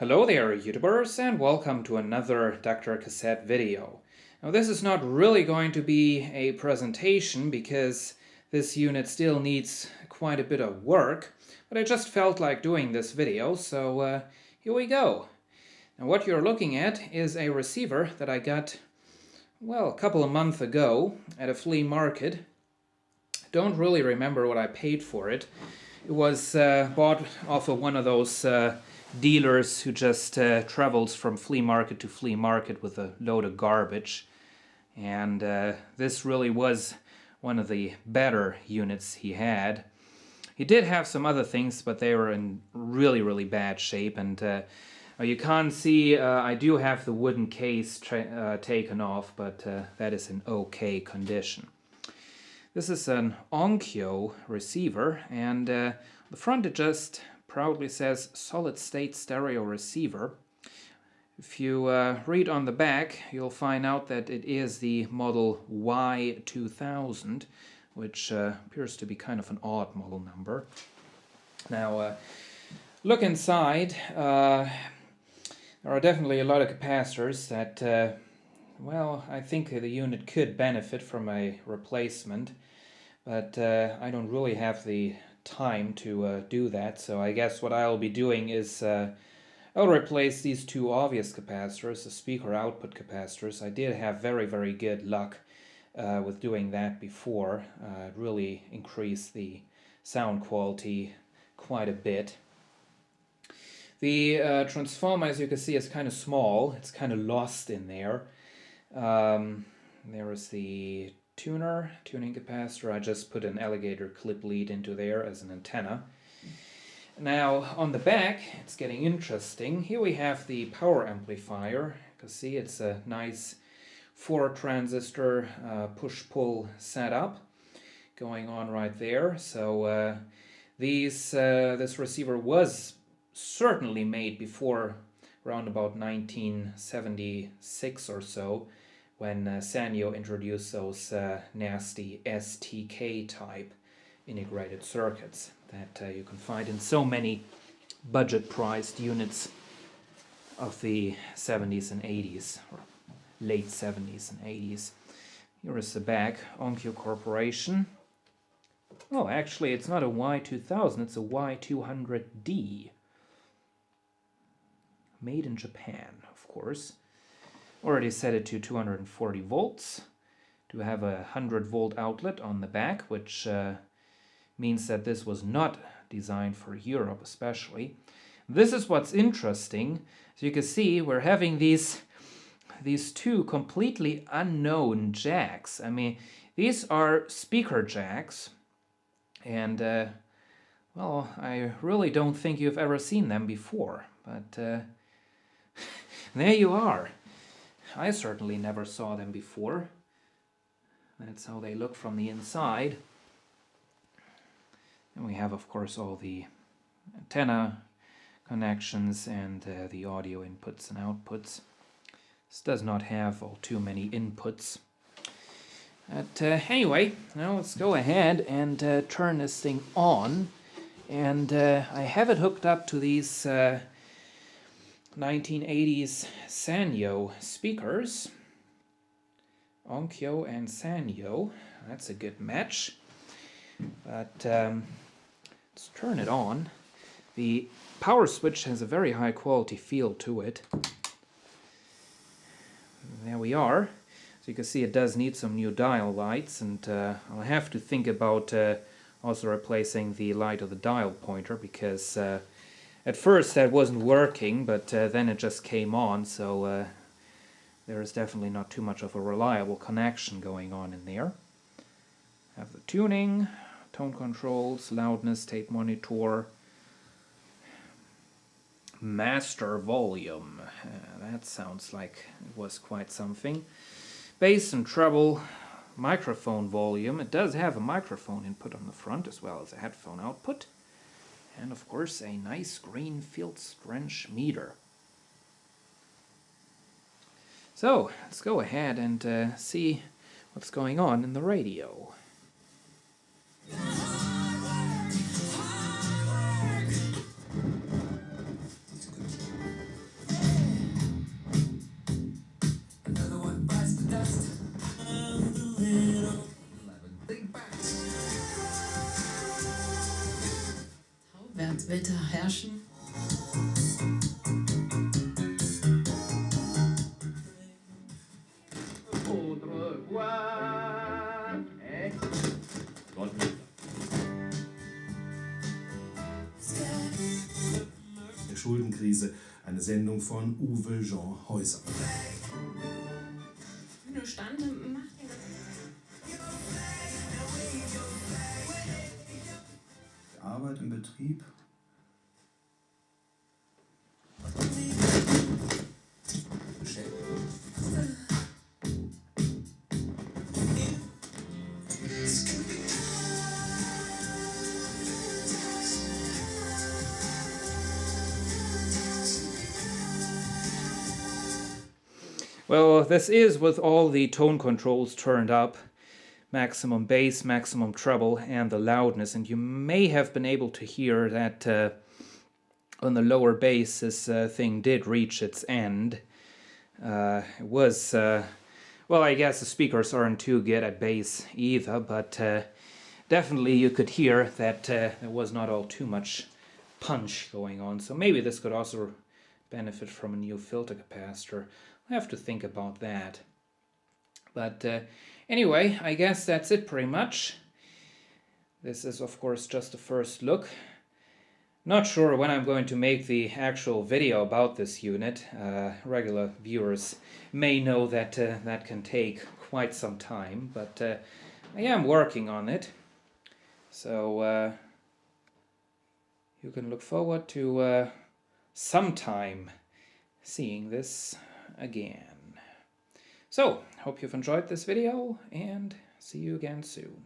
Hello there, YouTubers, and welcome to another DrCassette video. Now this is not really going to be a presentation because this unit still needs quite a bit of work, but I just felt like doing this video, so here we go. Now what you're looking at is a receiver that I got, well, a couple of months ago at a flea market. Don't really remember what I paid for it. It was bought off of one of those dealers who just travels from flea market to flea market with a load of garbage. And this really was one of the better units he had. He did have some other things, but they were in really bad shape. And you can't see, I do have the wooden case taken off, but that is in okay condition. This is an Onkyo receiver, and the front it just proudly says solid-state stereo receiver. If you read on the back, you'll find out that it is the model Y-200D, which appears to be kind of an odd model number. Now, look inside. There are definitely a lot of capacitors that well, I think the unit could benefit from a replacement, but I don't really have the time to do that, so I guess what I'll be doing is I'll replace these two obvious capacitors, the speaker output capacitors. I did have very good luck with doing that before. It really increased the sound quality quite a bit. The transformer, as you can see, is kind of small. It's kind of lost in there. There is the tuning capacitor. I just put an alligator clip lead into there as an antenna. Now on the back, it's getting interesting. Here we have the power amplifier. You can see it's a nice 4-transistor push-pull setup going on right there. So this receiver was certainly made before around about 1976 or so, when Sanyo introduced those nasty STK type integrated circuits that you can find in so many budget priced units of the 70s and 80s, or late 70s and 80s. Here is the back, Onkyo Corporation. Oh, actually it's not a Y-2000, it's a Y-200D. Made in Japan, of course. Already set it to 240 volts. To have a 100-volt outlet on the back, which means that this was not designed for Europe especially. This is what's interesting. As you can see, we're having these two completely unknown jacks. I mean, these are speaker jacks, and well, I really don't think you've ever seen them before, but there you are. I certainly never saw them before. That's how they look from the inside. And we have, of course, all the antenna connections and the audio inputs and outputs. This does not have all too many inputs. But anyway, now let's go ahead and turn this thing on. And I have it hooked up to these 1980s Sanyo speakers. Onkyo and Sanyo. That's a good match. But let's turn it on. The power switch has a very high quality feel to it. There we are. So you can see it does need some new dial lights, and I'll have to think about also replacing the light of the dial pointer, because at first that wasn't working, but then it just came on, so there is definitely not too much of a reliable connection going on in there. Have the tuning, tone controls, loudness, tape monitor, master volume. That sounds like it was quite something. Bass and treble, microphone volume. It does have a microphone input on the front as well as a headphone output. And of course a nice green field strength meter. So let's go ahead and see what's going on in the radio. Wetter herrschen. Der Schuldenkrise, eine Sendung von Uwe Jean Häuser. Nur Stande, mach den. Arbeit im Betrieb. Well, this is with all the tone controls turned up, maximum bass, maximum treble, and the loudness, and you may have been able to hear that on the lower bass this thing did reach its end. It was, well, I guess the speakers aren't too good at bass either, but definitely you could hear that there was not all too much punch going on, so maybe this could also benefit from a new filter capacitor. I have to think about that. But anyway, I guess that's it pretty much. This is of course just a first look. Not sure when I'm going to make the actual video about this unit. Regular viewers may know that that can take quite some time, but I am working on it. So you can look forward to sometime seeing this again. So, hope you've enjoyed this video and see you again soon.